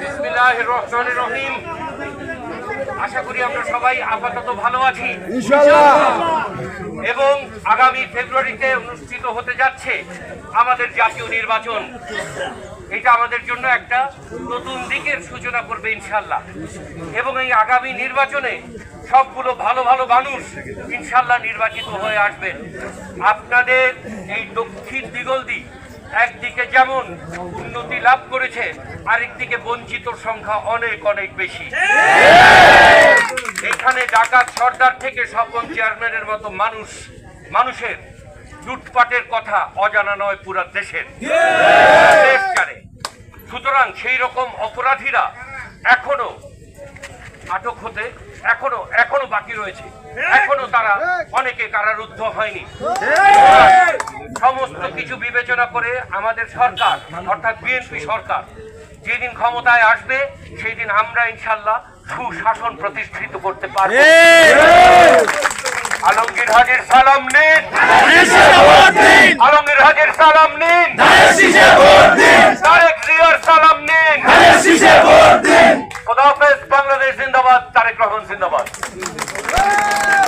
বিসমিল্লাহির রহমানির রহিম। আশা করি আমরা সবাই আপাতত ভালো আছি এবং আগামী ফেব্রুয়ারিতে অনুষ্ঠিত হতে যাচ্ছে আমাদের জাতীয় নির্বাচন। এটা আমাদের জন্য একটা নতুন দিকের সূচনা করবে ইনশাল্লাহ। এবং এই আগামী নির্বাচনে সবগুলো ভালো ভালো মানুষ ইনশাল্লাহ নির্বাচিত হয়ে আসবেন। আপনাদের এই দক্ষিণ দিগলদি একদিকে যেমন উন্নতি লাভ করেছে, আরেকদিকে বঞ্চিত সংখ্যা অনেক অনেক বেশি। এখানে ডাকাত সর্দার থেকে স্বপন চেয়ারম্যানের মতো মানুষের লুটপাটের কথা অজানা নয় পুরা দেশের। সুতরাং সেই রকম অপরাধীরা এখনো আটক হতে এখনো বাকি রয়েছে, এখনো তারা অনেকে কারারুদ্ধ হয়নি। সমস্ত কিছু বিবেচনা করে আমাদের সরকার অর্থাৎ বিএনপি সরকার যেদিন ক্ষমতায় আসবে সেই দিন আমরা ইনশাল্লাহ সুশাসন প্রতিষ্ঠিত করতে পারব। আলমগীর হাজির সালাম নিন, আলমগীর হাজির সালাম নিন, তারেক জিয়ার সালাম নিন। খোদা হাফেজ। বাংলাদেশ জিন্দাবাদ, তারেক রহমান জিন্দাবাদ।